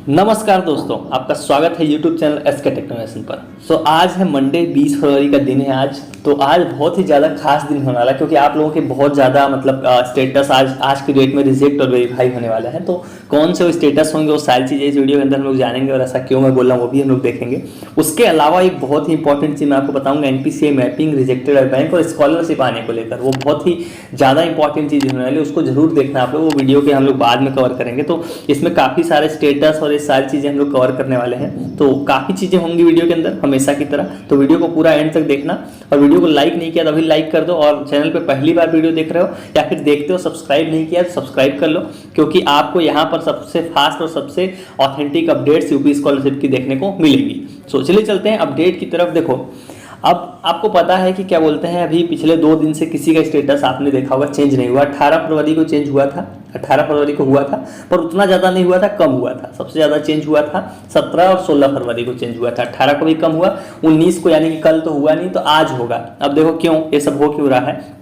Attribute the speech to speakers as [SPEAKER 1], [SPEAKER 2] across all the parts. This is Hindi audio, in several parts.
[SPEAKER 1] नमस्कार दोस्तों, आपका स्वागत है YouTube चैनल एसके टेक्नोलॉजी पर। आज है मंडे, 20 फरवरी का दिन है आज। तो आज बहुत ही ज़्यादा खास दिन होने वाला है क्योंकि आप लोगों के बहुत ज़्यादा स्टेटस आज की डेट में रिजेक्ट और वेरीफाई होने वाला है। तो कौन से वो स्टेटस होंगे, वो सारी चीज़ें इस वीडियो के अंदर हम लोग जानेंगे और ऐसा क्यों मैं बोल रहा हूँ वो भी हम लोग देखेंगे। उसके अलावा एक बहुत ही इंपॉर्टेंट चीज़ मैं आपको बताऊँगा, NPCI मैपिंग, रिजेक्टेड बैंक और स्कॉलरशिप आने को लेकर। वो बहुत ही ज़्यादा इंपॉर्टेंट चीज़ होने वाली है, उसको जरूर देखना आप लोग। वो वीडियो के हम लोग बाद में कवर करेंगे। तो इसमें काफ़ी सारे स्टेटस और ये सारी चीज़ें हम लोग कवर करने वाले हैं। तो काफ़ी चीज़ें होंगी वीडियो के अंदर हमेशा की तरह। तो वीडियो को पूरा एंड तक देखना और वीडियो को लाइक नहीं किया तो अभी लाइक कर दो। और चैनल पे पहली बार वीडियो देख रहे हो या फिर देखते हो, सब्सक्राइब नहीं किया तो सब्सक्राइब कर लो, क्योंकि आपको यहाँ पर सबसे फास्ट और सबसे ऑथेंटिक अपडेट्स यूपी स्कॉलरशिप की देखने को मिलेगी। सो चलिए चलते हैं अपडेट की तरफ। देखो, अब आपको पता है कि क्या बोलते हैं, अभी पिछले 2 दिन से किसी का स्टेटस आपने देखा होगा चेंज नहीं हुआ। 18 फरवरी को चेंज हुआ था, 18 फरवरी को हुआ था, पर उतना ज़्यादा नहीं हुआ था, कम हुआ था। सबसे ज़्यादा चेंज हुआ था 17 और 16 फरवरी को चेंज हुआ था। 18 को भी कम हुआ, 19 को यानी कि कल तो हुआ नहीं, तो आज होगा। अब देखो क्यों ये सब हो क्यों रहा है।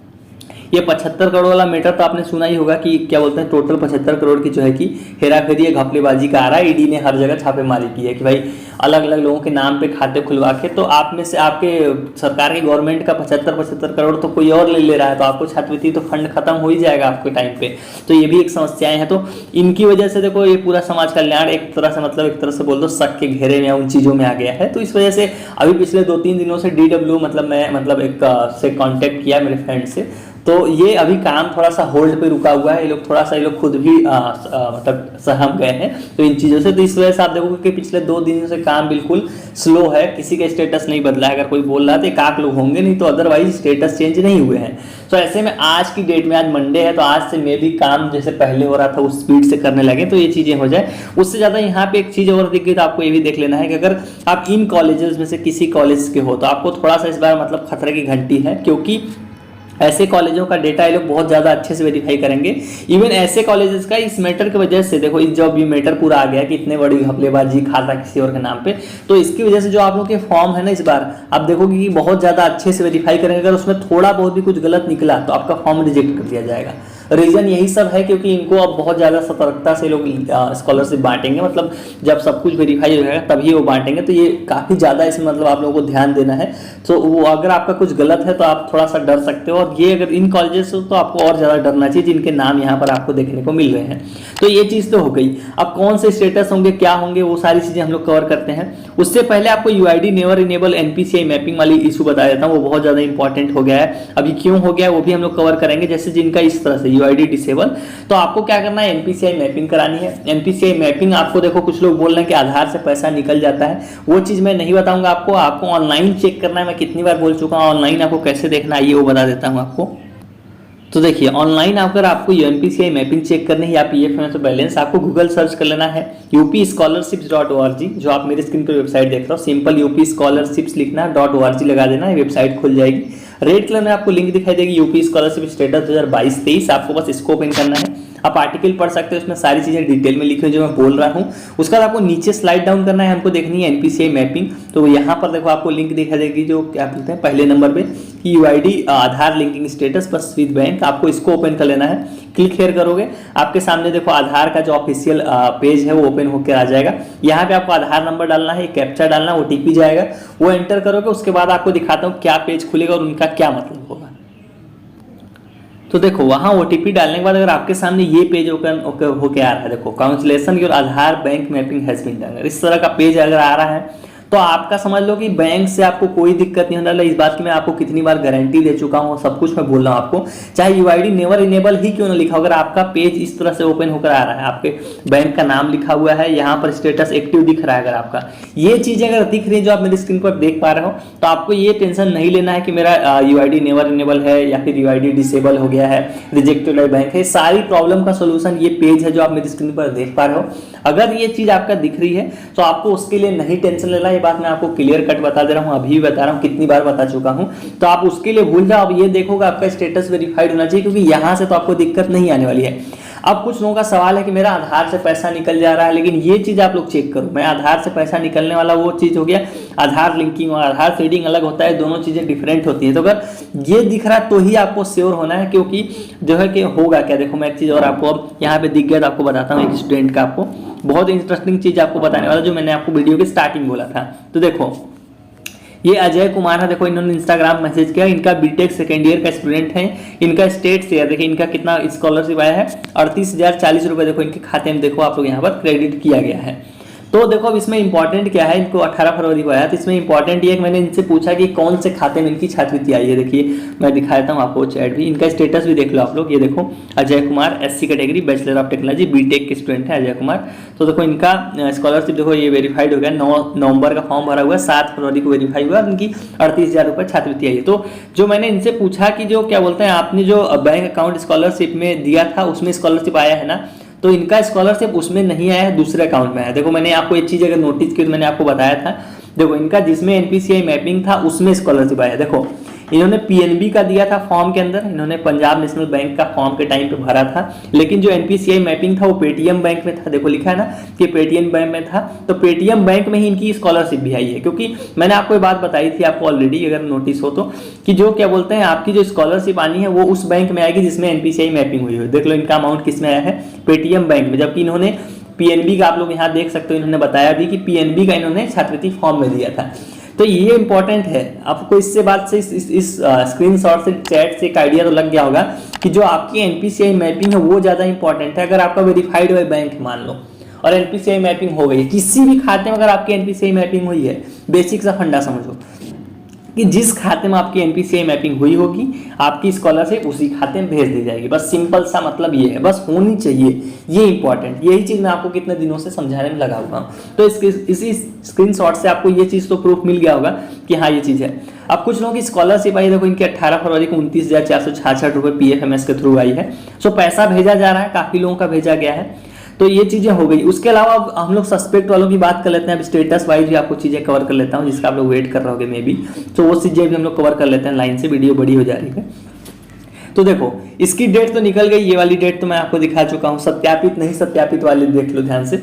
[SPEAKER 1] ये 75 करोड़ वाला मैटर तो आपने सुना ही होगा कि क्या बोलते हैं, टोटल 75 करोड़ की जो है कि हेराफेरी, घपलेबाजी का आ रहा है। ईडी ने हर जगह छापेमारी की है कि भाई अलग अलग लोगों के नाम पे खाते खुलवा के, तो आप में से आपके सरकार की गवर्नमेंट का 75 करोड़ तो कोई और ले रहा है, तो आपको छात्रवृत्ति तो फंड खत्म हो ही जाएगा आपके टाइम पे। तो ये भी एक समस्याएं हैं। तो इनकी वजह से देखो ये पूरा समाज कल्याण एक तरह से एक तरह से बोल दो शक के घेरे में उन चीज़ों में आ गया है। तो इस वजह से अभी पिछले 2-3 दिनों से DW मैं एक से कॉन्टेक्ट किया मेरे फ्रेंड से, तो ये अभी काम थोड़ा सा होल्ड पे रुका हुआ है। ये लोग खुद भी सहम गए हैं तो इन चीज़ों से। तो इस वजह से आप देखोगे कि पिछले 2 दिनों से काम बिल्कुल स्लो है, किसी का स्टेटस नहीं बदला है। अगर कोई बोल रहा है तो एक आध लोग होंगे, नहीं तो अदरवाइज स्टेटस चेंज नहीं हुए हैं। तो ऐसे में आज की डेट में, आज मंडे है, तो आज से मैं भी काम जैसे पहले हो रहा था उस स्पीड से करने लगे, तो ये चीज़ें हो जाए। उससे ज़्यादा यहाँ पे एक चीज़ और दिख गई, तो आपको ये भी देख लेना है कि अगर आप इन कॉलेजेस में से किसी कॉलेज के हो तो आपको थोड़ा सा इस बार खतरे की घंटी है, क्योंकि ऐसे कॉलेजों का डेटा ये लोग बहुत ज़्यादा अच्छे से वेरीफाई करेंगे। इवन ऐसे कॉलेजेस का इस मैटर की वजह से, देखो इस जब ये मैटर पूरा आ गया कि इतने बड़ी घपलेबाजी खाता किसी और के नाम पे, तो इसकी वजह से जो आप लोग के फॉर्म है ना, इस बार आप देखोगे कि बहुत ज़्यादा अच्छे से वेरीफाई करेंगे। अगर उसमें थोड़ा बहुत भी कुछ गलत निकला तो आपका फॉर्म रिजेक्ट कर दिया जाएगा। रीज़न यही सब है क्योंकि इनको अब बहुत ज़्यादा सतर्कता से लोग स्कॉलरशिप बांटेंगे। जब सब कुछ वेरीफाई हो जाएगा तभी वो बांटेंगे। तो ये काफ़ी ज़्यादा इसमें आप लोगों को ध्यान देना है। तो वो अगर आपका कुछ गलत है तो आप थोड़ा सा डर सकते हो, और ये अगर इन कॉलेजेस हो तो आपको और ज़्यादा डरना चाहिए जिनके नाम यहाँ पर आपको देखने को मिल रहे हैं। तो ये चीज़ तो हो गई। अब कौन से स्टेटस होंगे, क्या होंगे, वो सारी चीज़ें हम लोग कवर करते हैं। उससे पहले आपको UID never enable NPCI mapping वाली इशू बता देता हूँ, वो बहुत ज़्यादा इंपॉर्टेंट हो गया है। अभी क्यों हो गया है वो भी हम लोग कवर करेंगे। जैसे जिनका इस तरह से UID डिसेबल, तो आपको क्या करना है, NPCI मैपिंग करानी है। NPCI मैपिंग आपको, देखो कुछ लोग बोल रहे हैं कि आधार से पैसा निकल जाता है, वो चीज़ मैं नहीं बताऊंगा आपको ऑनलाइन चेक करना है। मैं कितनी बार बोल चुका हूँ, ऑनलाइन आपको कैसे देखना है ये वो बता देता हूँ आपको। तो देखिए, ऑनलाइन अगर आपको NPCI मैपिंग चेक करनी है या PF में तो बैलेंस, आपको गूगल सर्च कर लेना है upscholarships.org, जो आप मेरे स्क्रीन पर वेबसाइट देख रहे हो। सिंपल UP स्कॉलरशिप्स लिखना, .org लगा देना है, वेबसाइट खुल जाएगी। रेड कलर में आपको लिंक दिखाई देगी, यूपी स्कॉलरशिप स्टेटस 2022-23। आपको बस इसको ओपन करना है। आप आर्टिकल पढ़ सकते हो, उसमें सारी चीज़ें डिटेल में लिखी हुई जो मैं बोल रहा हूँ। उसके बाद आपको नीचे स्लाइड डाउन करना है, हमको देखनी है NPCI मैपिंग। तो यहाँ पर देखो आपको लिंक दिखाई देगी, जो क्या बोलते हैं पहले नंबर पे कि UID आधार लिंकिंग स्टेटस बस विद बैंक। आपको इसको ओपन कर लेना है। क्लिक हेयर करोगे, आपके सामने देखो आधार का जो ऑफिशियल पेज है वो ओपन होकर आ जाएगा। यहाँ पे आपको आधार नंबर डालना है, कैप्चा डालना, OTP जाएगा, वो एंटर करोगे। उसके बाद आपको दिखाता हूँ क्या पेज खुलेगा और उनका क्या मतलब होगा। तो देखो वहाँ OTP डालने के बाद अगर आपके सामने ये पेज ओपन होके आ रहा है, देखो consolation your Aadhaar bank mapping has been done, इस तरह का पेज अगर आ रहा है तो आपका समझ लो कि बैंक से आपको कोई दिक्कत नहीं होने वाला। इस बात की मैं आपको कितनी बार गारंटी दे चुका हूँ, सब कुछ मैं बोल रहा हूँ आपको। चाहे UID नेवर इनेबल ही क्यों ना लिखा हो, अगर आपका पेज इस तरह से ओपन होकर आ रहा है, आपके बैंक का नाम लिखा हुआ है, यहाँ पर स्टेटस एक्टिव दिख रहा है, अगर आपका ये चीज़ें अगर दिख रही है जो आप मेरी स्क्रीन पर देख पा रहे हो, तो आपको ये टेंशन नहीं लेना है कि मेरा UID नेवर इनेबल है या फिर UID डिसेबल हो गया है, रिजेक्टेड बैंक है। सारी प्रॉब्लम का सोल्यूशन ये पेज है जो आप मेरी स्क्रीन पर देख पा रहे हो। अगर ये चीज़ आपका दिख रही है तो आपको उसके लिए नहीं टेंशन लेना। ये बात मैं आपको क्लियर कट बता दे रहा हूँ, अभी भी बता रहा हूँ, कितनी बार बता चुका हूँ। तो आप उसके लिए भूल जाओ। अब ये देखोगे आपका स्टेटस वेरीफाइड होना चाहिए, क्योंकि यहाँ से तो आपको दिक्कत नहीं आने वाली है। अब कुछ लोगों का सवाल है कि मेरा आधार से पैसा निकल जा रहा है, लेकिन ये चीज़ आप लोग चेक करो। मैं आधार से पैसा निकलने वाला वो चीज़ हो गया, आधार लिंकिंग और आधार फीडिंग अलग होता है, दोनों चीज़ें डिफरेंट होती हैं। तो अगर ये दिख रहा है तो ही आपको श्योर होना है, क्योंकि जो है कि होगा क्या। देखो मैं एक चीज़ और आपको अब यहाँ पे दिख गया तो आपको बताता हूँ, एक स्टूडेंट का आपको बहुत इंटरेस्टिंग चीज़ आपको बताने वाला, जो मैंने आपको वीडियो की स्टार्टिंग बोला था। तो देखो ये अजय कुमार है, देखो इन्होंने इंस्टाग्राम मैसेज किया, इनका बीटेक सेकेंड ईयर का स्टूडेंट है, इनका स्टेट शेयर देखिए इनका कितना स्कॉलरशिप आया है 38,040 रुपये, देखो इनके खाते में देखो आप लोग यहाँ पर क्रेडिट किया गया है। तो देखो अब इसमें इंपॉर्टेंट क्या है, इनको 18 फरवरी को आया, तो इसमें इंपॉर्टेंट ये कि मैंने इनसे पूछा कि कौन से खाते में इनकी छात्रवृत्ति आई है। देखिए मैं दिखा देता हूँ आपको चैट भी, इनका स्टेटस भी देख लो आप लोग। ये देखो Ajay Kumar SC category bachelor of technology BTech के स्टूडेंट है अजय कुमार। तो देखो इनका स्कॉलरशिप देखो ये वेरीफाइड हो गया, 9 नवंबर का फॉर्म भरा हुआ है, 7 फरवरी को वेरीफाई हुआ, इनकी 38,000 रुपये छात्रवृत्ति आई है। तो जो मैंने इनसे पूछा कि जो क्या बोलते हैं आपने जो बैंक अकाउंट स्कॉलरशिप में दिया था उसमें स्कॉलरशिप आया है ना, तो इनका स्कॉलरशिप उसमें नहीं आया है, दूसरे अकाउंट में है। देखो मैंने आपको एक चीज़ अगर नोटिस की तो मैंने आपको बताया था, देखो इनका जिसमें NPCI मैपिंग था उसमें स्कॉलरशिप आया। देखो इन्होंने PNB का दिया था फॉर्म के अंदर, इन्होंने पंजाब नेशनल बैंक का फॉर्म के टाइम पे भरा था, लेकिन जो NPCI मैपिंग था वो पेटीएम बैंक में था। देखो लिखा है ना कि पेटीएम बैंक में था, तो पेटीएम बैंक में ही इनकी स्कॉलरशिप भी आई है। क्योंकि मैंने आपको ये बात बताई थी आपको ऑलरेडी, अगर नोटिस हो तो, कि जो क्या बोलते हैं आपकी जो स्कॉलरशिप आनी है वो उस बैंक में आएगी जिसमें NPCI मैपिंग हुई है। देख लो इनका अमाउंट किस में आया है, पेटीएम बैंक में, जबकि इन्होंने PNB का आप लोग यहाँ देख सकते हो, इन्होंने बताया भी कि PNB का इन्होंने छात्रवृत्ति फॉर्म में दिया था। तो ये इंपॉर्टेंट है आपको, इससे बात से इस स्क्रीनशॉट से चैट से एक आइडिया तो लग गया होगा कि जो आपकी NPCI मैपिंग है वो ज़्यादा इंपॉर्टेंट है। अगर आपका वेरीफाइड हुआ बैंक मान लो और NPCI मैपिंग हो गई, किसी भी खाते में अगर आपकी NPCI मैपिंग हुई है, बेसिक सा फंडा समझो कि जिस खाते में आपकी NPCI मैपिंग हुई होगी आपकी स्कॉलरशिप उसी खाते में भेज दी जाएगी। बस सिंपल सा मतलब ये है, बस होनी चाहिए, ये इंपॉर्टेंट, यही चीज़ मैं आपको कितने दिनों से समझाने में लगा हुआ हूँ। तो इसी स्क्रीनशॉट से आपको ये चीज़ तो प्रूफ मिल गया होगा कि हाँ ये चीज़ है। अब कुछ लोगों की स्कॉलरशिप आई, देखो इनकी 18 फरवरी को 29,466 रुपये PFMS के थ्रू आई है। सो पैसा भेजा जा रहा है, काफ़ी लोगों का भेजा गया है, तो ये चीज़ें हो गई। उसके अलावा अब हम लोग सस्पेक्ट वालों की बात कर लेते हैं। अब स्टेटस वाइज भी आपको चीज़ें कवर कर लेता हूँ जिसका आप लोग वेट कर रहे होगे मे बी, तो वो चीज़ें भी हम लोग कवर कर लेते हैं, लाइन से वीडियो बड़ी हो जा रही है। तो देखो इसकी डेट तो निकल गई, ये वाली डेट तो मैं आपको दिखा चुका हूँ, सत्यापित नहीं सत्यापित वाली देख लो ध्यान से।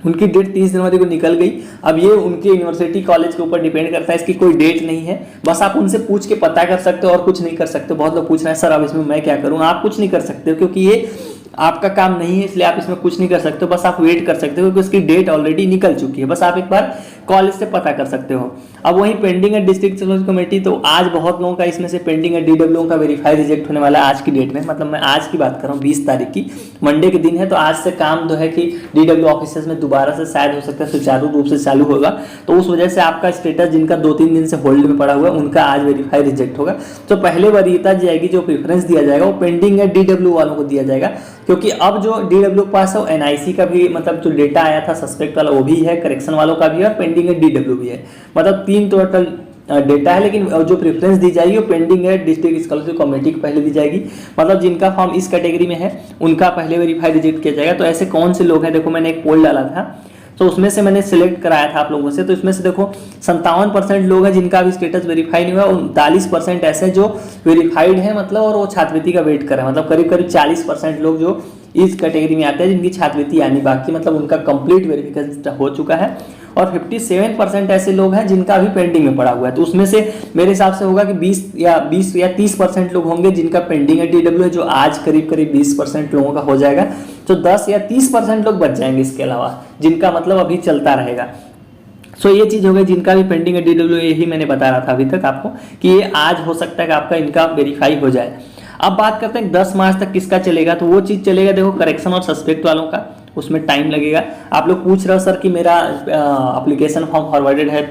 [SPEAKER 1] उनकी डेट 30 जनवरी को निकल गई। अब ये उनके यूनिवर्सिटी कॉलेज के ऊपर डिपेंड करता है, इसकी कोई डेट नहीं है, बस आप उनसे पूछ के पता कर सकते हो और कुछ नहीं कर सकते। बहुत लोग पूछ रहे हैं सर अब इसमें मैं क्या करूँ, आप कुछ नहीं कर सकते हो क्योंकि ये आपका काम नहीं है, इसलिए आप इसमें कुछ नहीं कर सकते हो, बस आप वेट कर सकते हो क्योंकि उसकी डेट ऑलरेडी निकल चुकी है। बस आप एक बार कॉलेज से पता कर सकते हो। अब वहीं पेंडिंग है डिस्ट्रिक्ट सर्विस कमेटी, तो आज बहुत लोगों का इसमें से पेंडिंग है, DW का वेरीफाई रिजेक्ट होने वाला है आज की डेट में, मतलब मैं आज की बात कर रहा हूँ 20 तारीख की, मंडे के दिन है। तो आज से काम जो है कि DW ऑफिस में दोबारा से शायद हो सकता है सुचारू रूप से चालू होगा, तो उस वजह से आपका स्टेटस जिनका 2-3 दिन से होल्ड में पड़ा हुआ है उनका आज वेरीफाई रिजेक्ट होगा। तो पहले वरीयता जाएगी, जो प्रेफरेंस दिया जाएगा वो पेंडिंग है DW वालों को दिया जाएगा, क्योंकि अब जो DW के पास है NIC का भी मतलब जो डेटा आया था सस्पेक्ट वाला वो भी है, करेक्शन वालों का भी है और पेंडिंग है DW भी है, मतलब 3 टोटल डेटा है। लेकिन जो प्रेफरेंस दी जाएगी वो पेंडिंग है डिस्ट्रिक्ट स्कॉलरशिप कमेटी को पहले दी जाएगी, मतलब जिनका फॉर्म इस कैटेगरी में है उनका पहले वेरीफाई रिजेक्ट किया जाएगा। तो ऐसे कौन से लोग हैं, देखो मैंने एक पोल डाला था तो उसमें से मैंने सिलेक्ट कराया था आप लोगों से, तो इसमें से देखो 57% लोग हैं जिनका अभी स्टेटस वेरीफाई नहीं हुआ, 39% ऐसे जो वेरीफाइड है मतलब और वो छात्रवृत्ति का वेट कर रहे हैं, मतलब करीब करीब 40% लोग जो इस कैटेगरी में आते हैं जिनकी छात्रवृत्ति आनी बाकी, मतलब उनका कंप्लीट वेरिफिकेशन हो चुका है, और 57% ऐसे लोग हैं जिनका अभी पेंडिंग में पड़ा हुआ है। तो उसमें से मेरे हिसाब से होगा कि 20 या 30% लोग होंगे जिनका पेंडिंग है DW, जो आज करीब करीब 20% लोगों का हो जाएगा, तो 10 या 30% लोग बच जाएंगे इसके अलावा, जिनका मतलब अभी चलता रहेगा। सो ये चीज़ हो गई जिनका भी पेंडिंग है DW, यही मैंने बता रहा था अभी तक आपको कि ये आज हो सकता है कि आपका इनका वेरीफाई हो जाए। अब बात करते हैं 10 मार्च तक किसका चलेगा, तो वो चीज़ चलेगा देखो करेक्शन और सस्पेक्ट वालों का, उसमें टाइम लगेगा। आप लोग पूछ रहे हो सर कि मेरा एप्लीकेशन फॉर्म फॉरवर्डेड है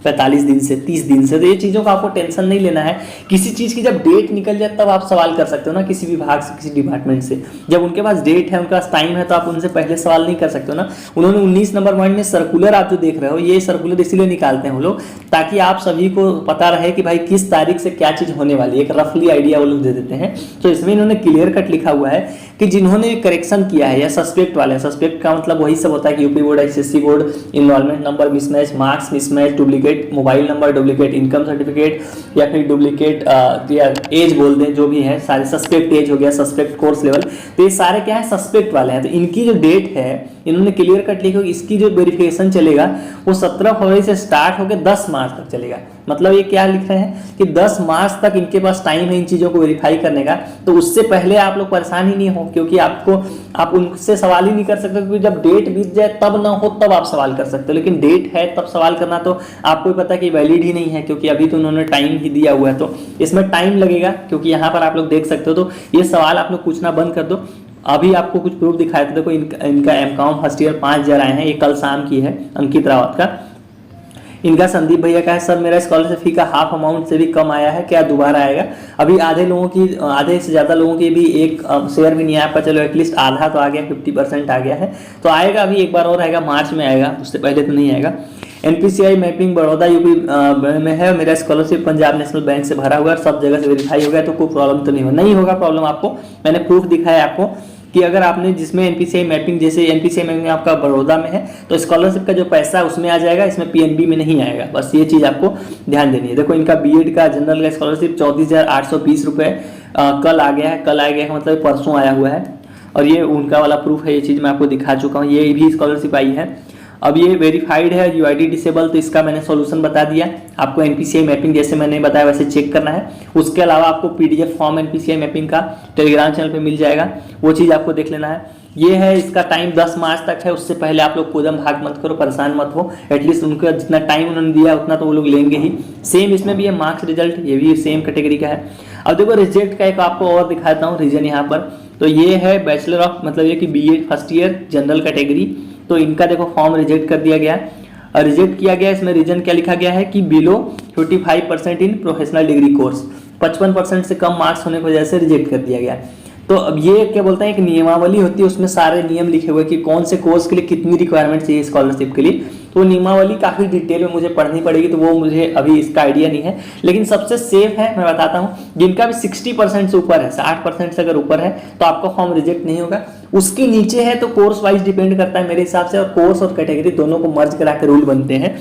[SPEAKER 1] 45 दिन से 30 दिन से, तो ये चीज़ों का आपको टेंशन नहीं लेना है। किसी चीज़ की जब डेट निकल जाए तब आप सवाल कर सकते हो ना, किसी विभाग से किसी डिपार्टमेंट से, जब उनके पास डेट है उनके पास टाइम है तो आप उनसे पहले सवाल नहीं कर सकते हो ना। उन्होंने 19 नंबर पॉइंट में सर्कुलर आप जो देख रहे हो, ये सर्कुलर इसीलिए निकालते हैं वो लोग ताकि आप सभी को पता रहे कि भाई किस तारीख से क्या चीज़ होने वाली है, एक रफली आइडिया वो लोग दे देते हैं। तो इसमें इन्होंने क्लियर कट लिखा हुआ है कि जिन्होंने करेक्शन किया है या सस्पेक्ट वाले, सस्पेक्ट का मतलब वही सब होता है कि UP board, HSC board, enrolment number mismatch, marks mismatch, duplicate mobile number, duplicate income certificate या फिर डुप्लीकेट या एज बोल दें, जो भी है सारे सस्पेक्ट एज हो गया, सस्पेक्ट कोर्स लेवल, तो ये सारे क्या है सस्पेक्ट वाले हैं। तो इनकी जो डेट है इन्होंने क्लियर कट लिखी, इसकी जो वेरिफिकेशन चलेगा वो 17 फरवरी से स्टार्ट होकर 10 मार्च तक चलेगा। मतलब ये क्या लिख रहे हैं कि 10 मार्च तक इनके पास टाइम है इन चीज़ों को वेरीफाई करने का। तो उससे पहले आप लोग परेशान ही नहीं हो, क्योंकि आप उनसे सवाल ही नहीं कर सकते, क्योंकि जब डेट बीत जाए तब ना हो तब आप सवाल कर सकते हो, लेकिन डेट है तब सवाल करना तो आपको पता है कि वैलिड ही नहीं है, क्योंकि अभी तो उन्होंने टाइम ही दिया हुआ है। तो इसमें टाइम लगेगा, क्योंकि यहाँ पर आप लोग देख सकते हो। तो ये सवाल आप लोग पूछना बंद कर दो। अभी आपको कुछ प्रूफ दिखाया था, देखो इनका एमकॉम फर्स्ट ईयर 5000 आए हैं, ये कल शाम की है अंकित रावत का। इनका संदीप भैया का है, सर मेरा स्कॉलरशिप फी का हाफ अमाउंट से भी कम आया है, क्या दोबारा आएगा? अभी आधे से ज़्यादा लोगों की भी एक शेयर भी नहीं आया, चलो एटलीस्ट आधा तो आ गया, 50% आ गया है। तो आएगा, अभी एक बार और आएगा, मार्च में आएगा, उससे पहले तो नहीं आएगा। NPCI मैपिंग बड़ौदा यूपी में है, मेरा स्कॉलरशिप पंजाब नेशनल बैंक से भरा हुआ है, सब जगह से वेरीफाई हो गया, तो कोई प्रॉब्लम तो नहीं होगा प्रॉब्लम आपको। मैंने प्रूफ दिखाया आपको कि अगर आपने जिसमें NPCI मैपिंग, जैसे NPCI मैपिंग आपका बड़ौदा में है तो स्कॉलरशिप का जो पैसा है उसमें आ जाएगा, इसमें PNB में नहीं आएगा। बस ये चीज़ आपको ध्यान देनी है। देखो इनका B.Ed का जनरल का स्कॉलरशिप 34,820 रुपये कल आ गया है, मतलब परसों आया हुआ है। और ये उनका वाला प्रूफ है, ये चीज़ मैं आपको दिखा चुका हूँ, ये भी स्कॉलरशिप आई है। अब ये वेरीफाइड है UID डिसेबल, तो इसका मैंने सॉल्यूशन बता दिया आपको। NPCI मैपिंग जैसे मैंने बताया वैसे चेक करना है। उसके अलावा आपको PDF फॉर्म NPCI मैपिंग का टेलीग्राम चैनल पे मिल जाएगा, वो चीज़ आपको देख लेना है। ये है, इसका टाइम 10 मार्च तक है, उससे पहले आप लोग कूदम भाग मत करो, परेशान मत हो। एटलीस्ट उनका जितना टाइम उन्होंने दिया उतना तो वो लोग लेंगे ही। सेम इसमें भी है मार्क्स रिजल्ट, ये भी सेम कैटेगरी का है। अब देखो रिजेक्ट का एक आपको और दिखाता हूँ रीजन यहाँ पर। तो ये है बैचलर ऑफ, मतलब ये कि B.Ed first year general category, तो इनका देखो फॉर्म रिजेक्ट कर दिया गया, रिजेक्ट किया गया। इसमें रीजन क्या लिखा गया है कि below 55% in professional degree course, 55% से कम मार्क्स होने की वजह से रिजेक्ट कर दिया गया। तो अब ये क्या बोलते हैं, एक नियमावली होती है, उसमें सारे नियम लिखे हुए कि कौन से कोर्स के लिए कितनी रिक्वायरमेंट चाहिए स्कॉलरशिप के लिए। तो नियमावली काफ़ी डिटेल में मुझे पढ़नी पड़ेगी, तो वो मुझे अभी इसका आइडिया नहीं है। लेकिन सबसे सेफ है, मैं बताता हूँ, जिनका भी 60% से ऊपर है, 60% से अगर ऊपर है तो आपका फॉर्म रिजेक्ट नहीं होगा। उसके नीचे है तो कोर्स वाइज डिपेंड करता है मेरे हिसाब से, और कोर्स और कैटेगरी दोनों को मर्ज करा के रूल बनते हैं।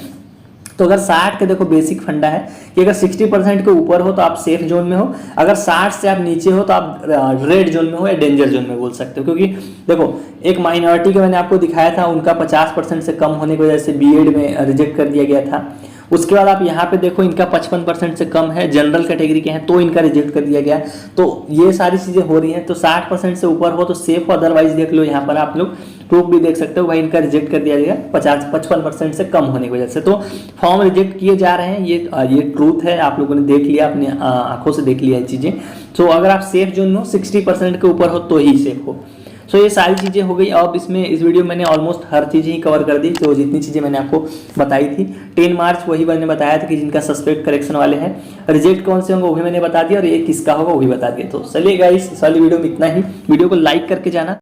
[SPEAKER 1] तो अगर 60 के देखो बेसिक फंडा है कि अगर 60% के ऊपर हो तो आप सेफ जोन में हो, अगर 60 से आप नीचे हो तो आप रेड जोन में हो या डेंजर जोन में बोल सकते हो। क्योंकि देखो एक माइनॉरिटी का मैंने आपको दिखाया था, उनका 50% से कम होने की वजह से B.Ed में रिजेक्ट कर दिया गया था। उसके बाद आप यहाँ पे देखो इनका 55% से कम है, जनरल कैटेगरी के हैं, तो इनका रिजेक्ट कर दिया गया। तो ये सारी चीज़ें हो रही हैं। तो 60% से ऊपर हो तो सेफ हो, अदरवाइज देख लो यहाँ पर आप लोग प्रूफ भी देख सकते हो, भाई इनका रिजेक्ट कर दिया गया 55% से कम होने की वजह से। तो फॉर्म रिजेक्ट किए जा रहे हैं, ये ट्रूथ है, आप लोगों ने देख लिया, अपने आंखों से देख लिया ये चीज़ें। तो अगर आप सेफ जोन में हो, 60% के ऊपर हो तो ही सेफ हो। सो ये सारी चीज़ें हो गई। अब इसमें इस वीडियो में मैंने ऑलमोस्ट हर चीज़ ही कवर कर दी, तो जितनी चीज़ें मैंने आपको बताई थी। 10 मार्च वही मैंने बताया था कि जिनका सस्पेक्ट करेक्शन वाले हैं, रिजेक्ट कौन से होंगे वो भी मैंने बता दिया, और ये किसका होगा वो भी बता दिया। तो चलिए गाइस, इस वाली वीडियो में इतना ही। वीडियो को लाइक करके जाना।